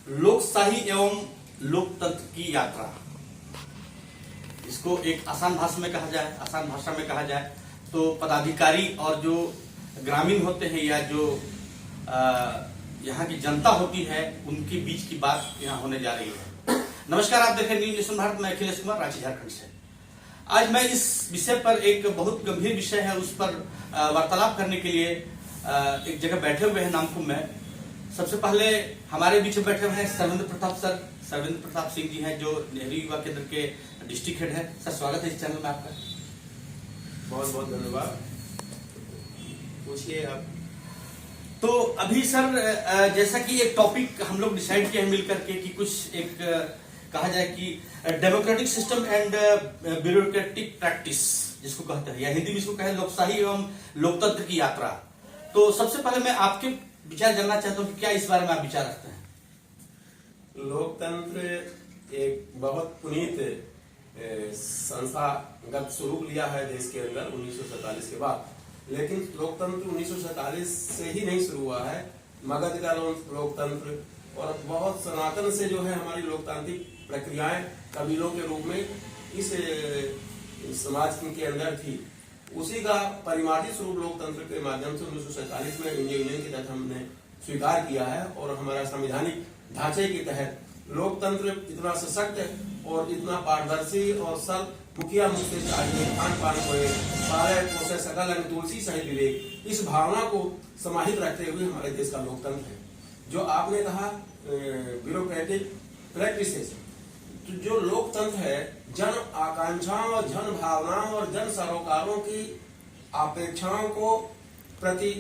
लोकशाही एवं लोकतंत्र की यात्रा, इसको एक आसान भाषा में कहा जाए तो पदाधिकारी और जो ग्रामीण होते हैं या जो यहाँ की जनता होती है उनके बीच की बात यहाँ होने जा रही है। नमस्कार, आप देख रहे हैं न्यूज नेशन भारत में अखिलेश कुमार, रांची झारखंड से। आज मैं इस विषय पर, एक बहुत गंभीर विषय है, उस पर वार्तालाप करने के लिए एक जगह बैठे हुए हैं नामकुम में। सबसे पहले हमारे बीच में बैठे हुए हैं सर्वेंद्र प्रताप सिंह जी हैं, जो नेहरू युवा केंद्र के डिस्ट्रिक्ट हेड है। सर, स्वागत है इस चैनल में आपका। बहुत बहुत धन्यवाद। पूछिए आप। तो अभी सर, जैसा कि एक टॉपिक हम लोग डिसाइड किए हैं मिलकर के कि कुछ एक कहा जाए कि democratic system and bureaucratic practice जिसको कहते हैं, या हिंदी में इसको कहें लोकशाही एवं लोकतंत्र की यात्रा। तो सबसे पहले मैं आपके विचार जानना चाहता हूं कि क्या इस बारे में आप विचार रखते हैं। लोकतंत्र एक बहुत पुनीत संस्थागत स्वरूप लिया है देश के अंदर 1947 के बाद। लेकिन लोकतंत्र 1947 से ही नहीं शुरू हुआ है। मगध का लोकतंत्र और बहुत सनातन से जो है हमारी लोकतांत्रिक प्रक्रियाएं कबीलों के रूप में इस समाज के अंदर थी। उसी का परिमार्जित स्वरूप लोकतंत्र के माध्यम से 1947 में इंडियन यूनियन के तहत हमने स्वीकार किया है और हमारा संवैधानिक ढांचे के तहत लोकतंत्र इतना सशक्त और इतना पारदर्शी और सब मुखिया मुख्य चाहिए, खान पान हुए सारे कोसे सकल अंग तुलसी सहित विवेक, इस भावना को समाहित रखते हुए हमारे देश का लोकतंत्र है। जो आपने कहा ब्यूरोक्रेटिक प्रैक्टिसेस, तो जो लोकतंत्र है जन आकांक्षाओं और जन भावनाओं और जन सरोकारों की अपेक्षाओं को प्रति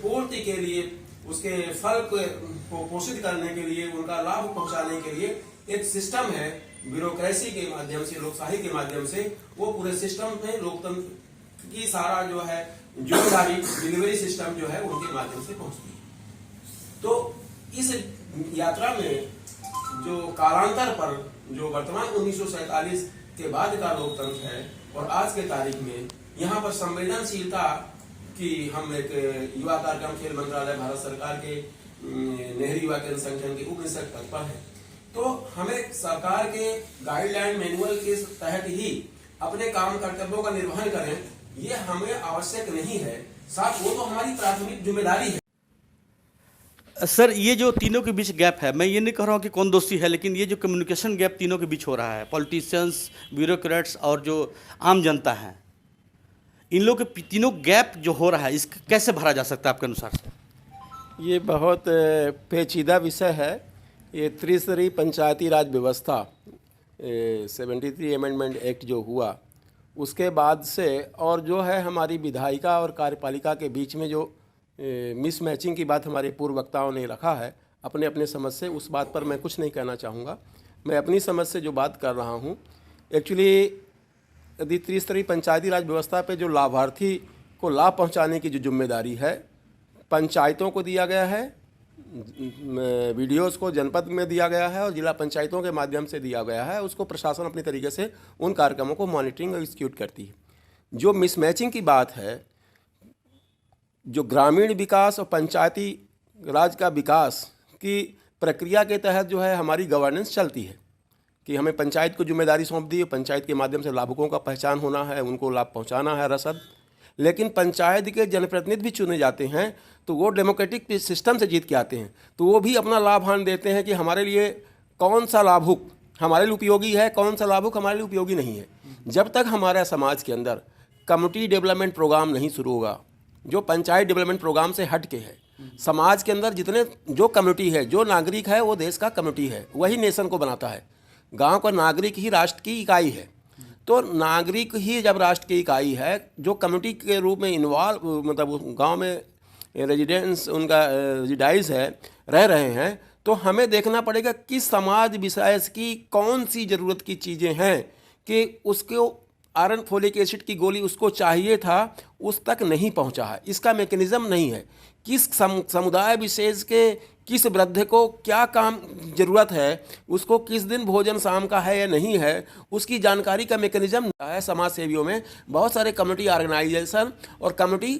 पूर्ति के लिए, उसके फल को पोषित करने के लिए, उनका लाभ पहुंचाने के लिए एक सिस्टम है। ब्यूरोक्रेसी के माध्यम से, लोकशाही के माध्यम से वो पूरे सिस्टम में लोकतंत्र की सारा जो है जिम्मेदारी डिलीवरी सिस्टम जो है उनके माध्यम से पहुंचती है। तो इस यात्रा में जो कालांतर पर जो वर्तमान 1947 के बाद का लोकतंत्र है और आज के तारीख में यहाँ पर संवेदनशीलता की हम एक युवा कार्यक्रम खेल मंत्रालय भारत सरकार के नेहरू युवा केंद्र संगठन के उपनिदेशक पद पर है। तो हमें सरकार के गाइडलाइन मैनुअल के तहत ही अपने काम कर्तव्यों का निर्वहन करें, ये हमें आवश्यक नहीं है। साथ वो तो हमारी प्राथमिक जिम्मेदारी है। सर, ये जो तीनों के बीच गैप है, मैं ये नहीं कह रहा हूँ कि कौन दोषी है, लेकिन ये जो कम्युनिकेशन गैप तीनों के बीच हो रहा है, पॉलिटिशियंस, ब्यूरोक्रेट्स और जो आम जनता है, इन लोगों के तीनों गैप जो हो रहा है, इसका कैसे भरा जा सकता है आपके अनुसार से? ये बहुत पेचीदा विषय है। ये त्रिस्तरीय पंचायती राज व्यवस्था 73 अमेंडमेंट एक्ट जो हुआ उसके बाद से, और जो है हमारी विधायिका और कार्यपालिका के बीच में जो मिसमैचिंग की बात हमारे पूर्व वक्ताओं ने रखा है अपने अपने समझ से, उस बात पर मैं कुछ नहीं कहना चाहूँगा। मैं अपनी समझ से जो बात कर रहा हूँ, एक्चुअली यदि त्रिस्तरीय पंचायती राज व्यवस्था पे जो लाभार्थी को लाभ पहुँचाने की जो जिम्मेदारी है पंचायतों को दिया गया है, वीडियोज़ को जनपद में दिया गया है और जिला पंचायतों के माध्यम से दिया गया है, उसको प्रशासन अपनी तरीके से उन कार्यक्रमों को मॉनिटरिंग और एग्जीक्यूट करती है। जो मिसमैचिंग की बात है, जो ग्रामीण विकास और पंचायती राज का विकास की प्रक्रिया के तहत जो है हमारी गवर्नेंस चलती है कि हमें पंचायत को जिम्मेदारी सौंप दी, पंचायत के माध्यम से लाभुकों का पहचान होना है, उनको लाभ पहुंचाना है रसद। लेकिन पंचायत के जनप्रतिनिधि भी चुने जाते हैं तो वो डेमोक्रेटिक सिस्टम से जीत के आते हैं, तो वो भी अपना लाभान देते हैं कि हमारे लिए कौन सा लाभुक हमारे लिए उपयोगी है, कौन सा लाभुक हमारे लिए उपयोगी नहीं है। जब तक हमारे समाज के अंदर कम्युनिटी डेवलपमेंट प्रोग्राम नहीं शुरू होगा, जो पंचायत डेवलपमेंट प्रोग्राम से हट के है, समाज के अंदर जितने जो कम्युनिटी है, जो नागरिक है, वो देश का कम्युनिटी है, वही नेशन को बनाता है। गांव का नागरिक ही राष्ट्र की इकाई है। तो नागरिक ही जब राष्ट्र की इकाई है, जो कम्युनिटी के रूप में इन्वॉल्व, मतलब गांव में रेजिडेंस उनका रेजिडाइज है, रह रहे हैं, तो हमें देखना पड़ेगा कि समाज विशेष की कौन सी ज़रूरत की चीज़ें हैं कि उसको आयरन फोलिक एसिड की गोली उसको चाहिए था, उस तक नहीं पहुंचा है। इसका मैकेनिज़्म नहीं है। किस समुदाय विशेष के किस वृद्ध को क्या काम ज़रूरत है, उसको किस दिन भोजन शाम का है या नहीं है, उसकी जानकारी का मैकेनिज़्म है। समाज सेवियों में बहुत सारे कम्युनिटी ऑर्गेनाइजेशन और कम्युनिटी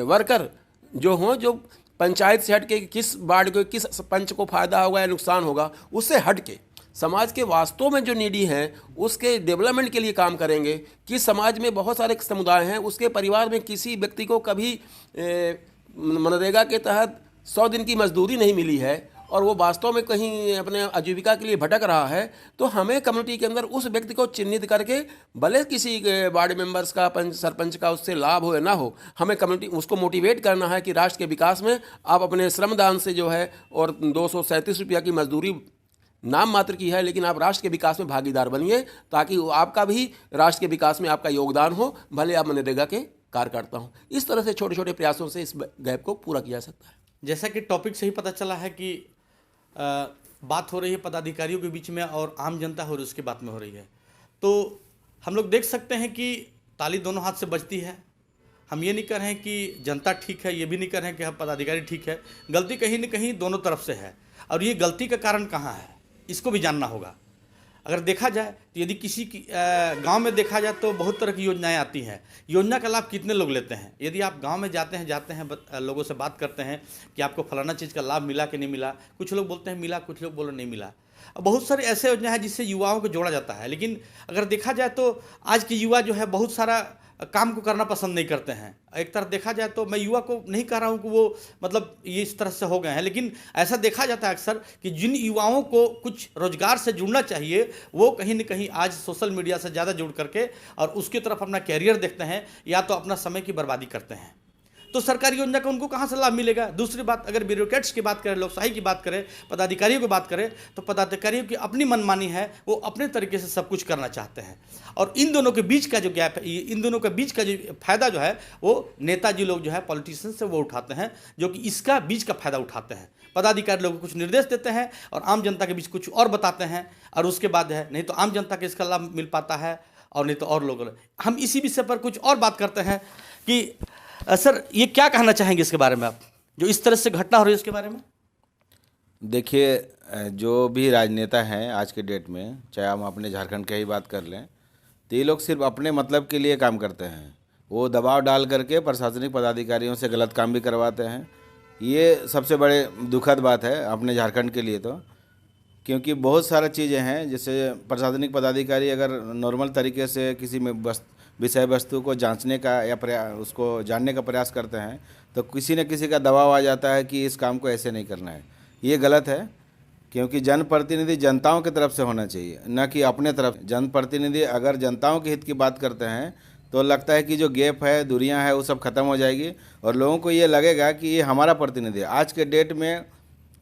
वर्कर जो हों, जो पंचायत से हट के किस वार्ड को किस पंच को फायदा होगा या नुकसान होगा, उससे हट के समाज के वास्तव में जो नीडी हैं उसके डेवलपमेंट के लिए काम करेंगे। कि समाज में बहुत सारे समुदाय हैं, उसके परिवार में किसी व्यक्ति को कभी मनरेगा के तहत 100 दिन की मजदूरी नहीं मिली है और वो वास्तव में कहीं अपने आजीविका के लिए भटक रहा है, तो हमें कम्युनिटी के अंदर उस व्यक्ति को चिन्हित करके, भले किसी वार्ड मेंबर्स का, पंच सरपंच का उससे लाभ हो या ना हो, हमें कम्युनिटी उसको मोटिवेट करना है कि राष्ट्र के विकास में आप अपने श्रमदान से जो है, और 237 रुपया की मजदूरी नाम मात्र की है, लेकिन आप राष्ट्र के विकास में भागीदार बनिए, ताकि आपका भी राष्ट्र के विकास में आपका योगदान हो, भले आप मनरेगा के कार्यकर्ता हों। इस तरह से छोटे छोटे प्रयासों से इस गैप को पूरा किया जा सकता है। जैसा कि टॉपिक से ही पता चला है कि बात हो रही है पदाधिकारियों के बीच में और आम जनता हो रही है, उसके बात में हो रही है, तो हम लोग देख सकते हैं कि ताली दोनों हाथ से बजती है। हम ये नहीं कह रहे हैं कि जनता ठीक है, ये भी नहीं कह रहे हैं कि हम पदाधिकारी ठीक है। गलती कहीं न कहीं दोनों तरफ से है, और ये गलती का कारण कहाँ है इसको भी जानना होगा। अगर देखा जाए तो यदि किसी की गांव में देखा जाए तो बहुत तरह की योजनाएं आती हैं। योजना का लाभ कितने लोग लेते हैं? यदि आप गांव में जाते हैं लोगों से बात करते हैं कि आपको फलाना चीज़ का लाभ मिला कि नहीं मिला, कुछ लोग बोलते हैं मिला, कुछ लोग बोले नहीं मिला। बहुत सारे ऐसे योजना है जिससे युवाओं को जोड़ा जाता है, लेकिन अगर देखा जाए तो आज के युवा जो है बहुत सारा काम को करना पसंद नहीं करते हैं। एक तरह देखा जाए तो मैं युवा को नहीं कह रहा हूँ कि वो मतलब ये इस तरह से हो गए हैं, लेकिन ऐसा देखा जाता है अक्सर कि जिन युवाओं को कुछ रोजगार से जुड़ना चाहिए, वो कहीं न कहीं आज सोशल मीडिया से ज़्यादा जुड़ करके और उसकी तरफ अपना कैरियर देखते हैं, या तो अपना समय की बर्बादी करते हैं। तो सरकारी योजना का उनको कहाँ से लाभ मिलेगा? दूसरी बात, अगर ब्यूरोक्रेट्स की बात करें, लोकशाही की बात करें, पदाधिकारियों की बात करें, तो पदाधिकारियों की अपनी मनमानी है, वो अपने तरीके से सब कुछ करना चाहते हैं। और इन दोनों के बीच का जो गैप है, इन दोनों के बीच का जो फायदा जो है, वो नेताजी लोग जो है पॉलिटिशियन से वो उठाते हैं, जो कि इसका बीच का फायदा उठाते हैं। पदाधिकारी लोगों को कुछ निर्देश देते हैं और आम जनता के बीच कुछ और बताते हैं, और उसके बाद है नहीं तो आम जनता के इसका लाभ मिल पाता है और नहीं तो और लोग। हम इसी विषय पर कुछ और बात करते हैं कि सर ये क्या कहना चाहेंगे इसके बारे में आप, जो इस तरह से घटना हो रही है उसके बारे में? देखिए, जो भी राजनेता हैं आज के डेट में, चाहे हम अपने झारखंड की ही बात कर लें, तो ये लोग सिर्फ अपने मतलब के लिए काम करते हैं। वो दबाव डाल करके प्रशासनिक पदाधिकारियों से गलत काम भी करवाते हैं। ये सबसे बड़े दुखद बात है अपने झारखंड के लिए, तो क्योंकि बहुत सारा चीज़ें हैं, जैसे प्रशासनिक पदाधिकारी अगर नॉर्मल तरीके से किसी में विषय वस्तु को जांचने का या उसको जानने का प्रयास करते हैं, तो किसी न किसी का दबाव आ जाता है कि इस काम को ऐसे नहीं करना है। ये गलत है, क्योंकि जनप्रतिनिधि जनताओं की तरफ से होना चाहिए, न कि अपने तरफ। जनप्रतिनिधि अगर जनताओं के हित की बात करते हैं तो लगता है कि जो गैप है, दूरियां है, वो सब खत्म हो जाएगी और लोगों को ये लगेगा कि ये हमारा प्रतिनिधि है। आज के डेट में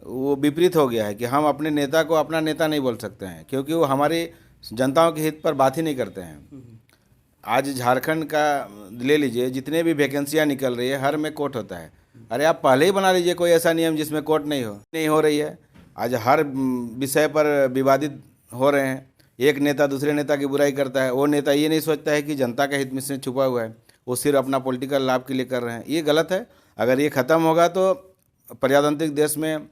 वो विपरीत हो गया है कि हम अपने नेता को अपना नेता नहीं बोल सकते हैं, क्योंकि वो हमारी जनताओं के हित पर बात ही नहीं करते हैं। आज झारखंड का ले लीजिए, जितने भी वैकेंसियाँ निकल रही है, हर में कोर्ट होता है। अरे आप पहले ही बना लीजिए कोई ऐसा नियम जिसमें कोर्ट नहीं हो रही है। आज हर विषय पर विवादित हो रहे हैं। एक नेता दूसरे नेता की बुराई करता है, वो नेता ये नहीं सोचता है कि जनता का हित में से छुपा हुआ है, वो सिर्फ अपना पॉलिटिकल लाभ के लिए कर रहे हैं। ये गलत है। अगर ये ख़त्म होगा तो प्रजातांत्रिक देश में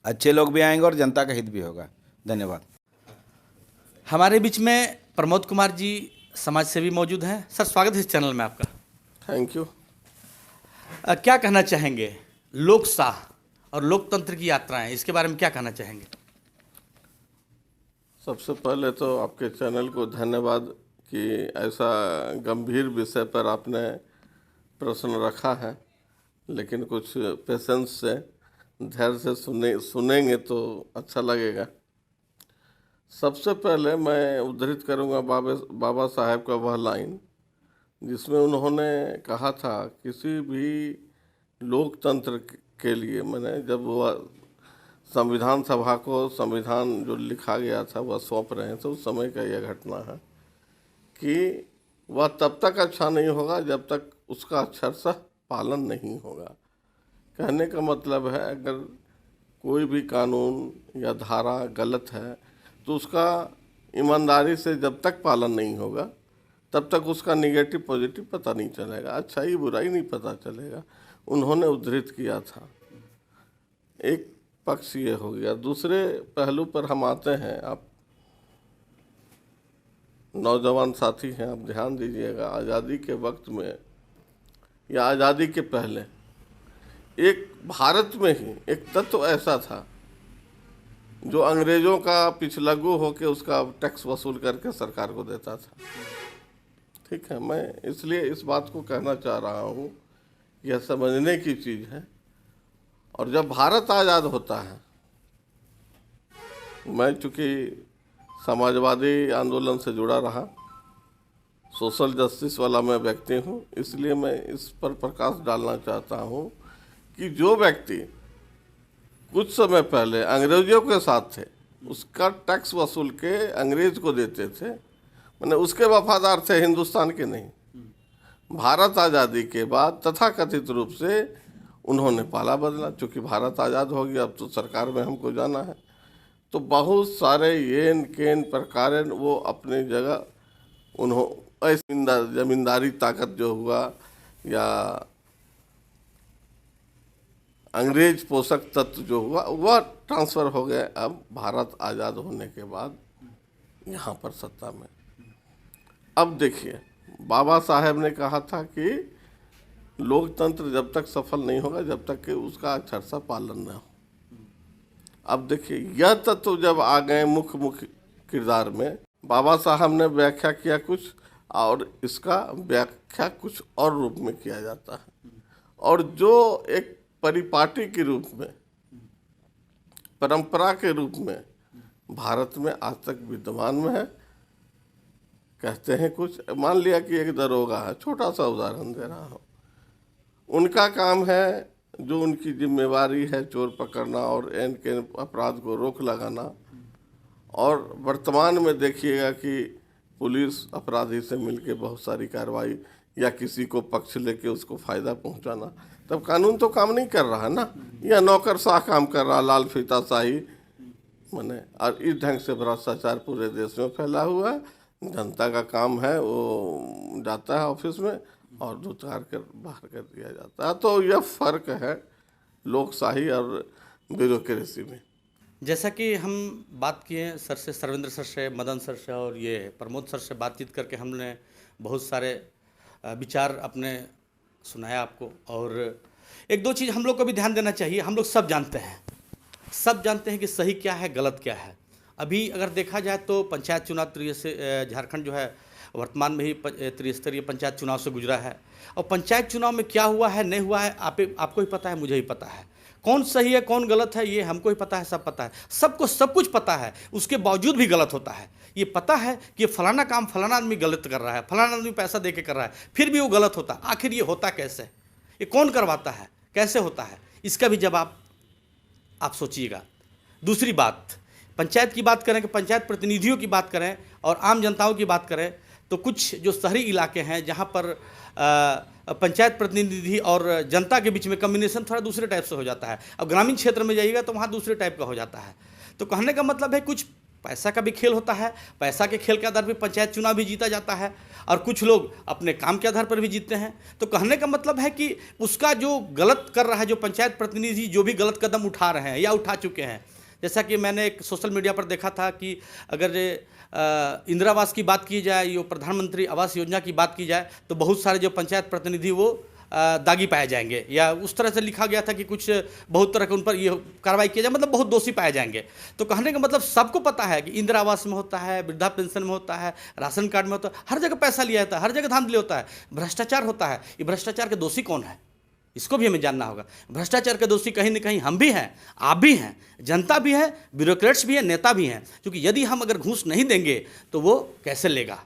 अच्छे लोग भी आएंगे और जनता का हित भी होगा। धन्यवाद। हमारे बीच में प्रमोद कुमार जी समाज सेवी मौजूद हैं। सर, स्वागत है इस चैनल में आपका। Thank you. क्या कहना चाहेंगे लोकशाह और लोकतंत्र की यात्राएं, इसके बारे में क्या कहना चाहेंगे? सबसे पहले तो आपके चैनल को धन्यवाद कि ऐसा गंभीर विषय पर आपने प्रश्न रखा है, लेकिन कुछ पेशेंस से, धैर्य से सुनेंगे तो अच्छा लगेगा। सबसे पहले मैं उद्धृत करूंगा बाबा साहेब का वह लाइन जिसमें उन्होंने कहा था, किसी भी लोकतंत्र के लिए, मैंने जब वह संविधान सभा को संविधान जो लिखा गया था वह सौंप रहे थे, उस समय का यह घटना है कि वह तब तक अच्छा नहीं होगा जब तक उसका अक्षरशः पालन नहीं होगा। कहने का मतलब है, अगर कोई भी कानून या धारा गलत है तो उसका ईमानदारी से जब तक पालन नहीं होगा तब तक उसका निगेटिव पॉजिटिव पता नहीं चलेगा, अच्छाई बुराई नहीं पता चलेगा। उन्होंने उद्धृत किया था। एक पक्ष ये हो गया। दूसरे पहलू पर हम आते हैं। आप नौजवान साथी हैं, आप ध्यान दीजिएगा, आज़ादी के वक्त में या आज़ादी के पहले एक भारत में ही एक तत्व ऐसा था जो अंग्रेजों का पिछलग्गू होकर उसका टैक्स वसूल करके सरकार को देता था। ठीक है, मैं इसलिए इस बात को कहना चाह रहा हूँ, यह समझने की चीज़ है। और जब भारत आज़ाद होता है, मैं चूँकि समाजवादी आंदोलन से जुड़ा रहा, सोशल जस्टिस वाला मैं व्यक्ति हूँ, इसलिए मैं इस पर प्रकाश डालना चाहता हूँ कि जो व्यक्ति कुछ समय पहले अंग्रेजों के साथ थे, उसका टैक्स वसूल के अंग्रेज को देते थे, मैंने उसके वफादार थे, हिंदुस्तान के नहीं। भारत आज़ादी के बाद तथाकथित रूप से उन्होंने पाला बदला, चूँकि भारत आज़ाद हो गया, अब तो सरकार में हमको जाना है, तो बहुत सारे येन केन प्रकार वो अपनी जगह ऐसी जमींदारी ताकत जो हुआ या अंग्रेज पोषक तत्व जो हुआ वह ट्रांसफ़र हो गए अब भारत आज़ाद होने के बाद यहाँ पर सत्ता में। अब देखिए, बाबा साहेब ने कहा था कि लोकतंत्र जब तक सफल नहीं होगा जब तक कि उसका अक्षरशः पालन न हो। अब देखिए, यह तत्व जब आ गए मुख्य किरदार में, बाबा साहब ने व्याख्या किया कुछ और इसका व्याख्या कुछ और रूप में किया जाता है, और जो एक परिपाटी के रूप में, परंपरा के रूप में भारत में आज तक विद्यमान में है। कहते हैं कुछ, मान लिया कि एक दरोगा है, छोटा सा उदाहरण दे रहा हूँ, उनका काम है, जो उनकी जिम्मेवारी है, चोर पकड़ना और एन के अपराध को रोक लगाना। और वर्तमान में देखिएगा कि पुलिस अपराधी से मिलके बहुत सारी कार्रवाई या किसी को पक्ष लेके उसको फ़ायदा पहुंचाना, तब कानून तो काम नहीं कर रहा ना, या नौकरशाह काम कर रहा, लाल फीताशाही माने। और इस ढंग से भ्रष्टाचार पूरे देश में फैला हुआ है। जनता का काम है, वो जाता है ऑफिस में और धुतकार कर बाहर कर दिया जाता है। तो यह फ़र्क है लोकशाही और ब्यूरोक्रेसी में। जैसा कि हम बात किए सर से, सर्वेंद्र सर से, मदन सर से और ये प्रमोद सर से बातचीत करके हमने बहुत सारे विचार अपने सुनाया आपको। और एक दो चीज़ हम लोग को भी ध्यान देना चाहिए। हम लोग सब जानते हैं कि सही क्या है, गलत क्या है। अभी अगर देखा जाए तो पंचायत चुनाव झारखंड जो है वर्तमान में ही त्रिस्तरीय पंचायत चुनाव से गुजरा है। और पंचायत चुनाव में क्या हुआ है, नहीं हुआ है, आपको ही पता है, मुझे ही पता है। कौन सही है, कौन गलत है, ये हमको ही पता है, सब पता है, सबको सब कुछ पता है। उसके बावजूद भी गलत होता है। ये पता है कि फलाना काम फलाना आदमी गलत कर रहा है, फलाना आदमी पैसा दे के कर रहा है, फिर भी वो गलत होता है। आखिर ये होता कैसे, ये कौन करवाता है, कैसे होता है, इसका भी जवाब आप सोचिएगा। दूसरी बात, पंचायत की बात करें कि पंचायत प्रतिनिधियों की बात करें और आम जनताओं की बात करें, तो कुछ जो शहरी इलाके हैं जहाँ पर पंचायत प्रतिनिधि और जनता के बीच में कम्युनिकेशन थोड़ा दूसरे टाइप से हो जाता है। अब ग्रामीण क्षेत्र में जाइएगा तो वहाँ दूसरे टाइप का हो जाता है। तो कहने का मतलब है कुछ पैसा का भी खेल होता है, पैसा के खेल के आधार पर पंचायत चुनाव भी जीता जाता है, और कुछ लोग अपने काम के आधार पर भी जीतते हैं। तो कहने का मतलब है कि उसका जो गलत कर रहा है, जो पंचायत प्रतिनिधि जो भी गलत कदम उठा रहे हैं या उठा चुके हैं, जैसा कि मैंने एक सोशल मीडिया पर देखा था कि अगर इंदिरा आवास की बात की जाए, ये प्रधानमंत्री आवास योजना की बात की जाए, तो बहुत सारे जो पंचायत प्रतिनिधि वो दागी पाए जाएंगे, या उस तरह से लिखा गया था कि कुछ बहुत तरह के उन पर ये कार्रवाई किया जाए, मतलब बहुत दोषी पाए जाएंगे। तो कहने का मतलब सबको पता है कि इंदिरा आवास में होता है, वृद्धा पेंशन में होता है, राशन कार्ड में होता है, हर जगह पैसा लिया जाता है, हर जगह धांधली होता है, भ्रष्टाचार होता है। ये भ्रष्टाचार के दोषी कौन है, इसको भी हमें जानना होगा। भ्रष्टाचार के दोषी कहीं न कहीं हम भी हैं, आप भी हैं, जनता भी है, ब्यूरोक्रेट्स भी हैं, नेता भी हैं। क्योंकि यदि हम अगर घूस नहीं देंगे तो वो कैसे लेगा,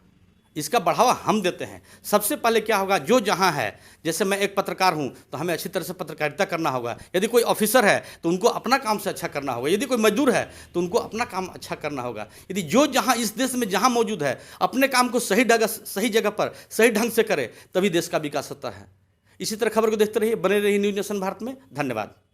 इसका बढ़ावा हम देते हैं। सबसे पहले क्या होगा, जो जहाँ है, जैसे मैं एक पत्रकार हूँ तो हमें अच्छी तरह से पत्रकारिता करना होगा। यदि कोई ऑफिसर है तो उनको अपना काम से अच्छा करना होगा। यदि कोई मजदूर है तो उनको अपना काम अच्छा करना होगा। यदि जो जहाँ इस देश में जहाँ मौजूद है अपने काम को सही जगह पर सही ढंग से करे, तभी देश का विकास होता है। इसी तरह खबर को देखते रहिए, बने रहिए न्यूज़ नेशन भारत में। धन्यवाद।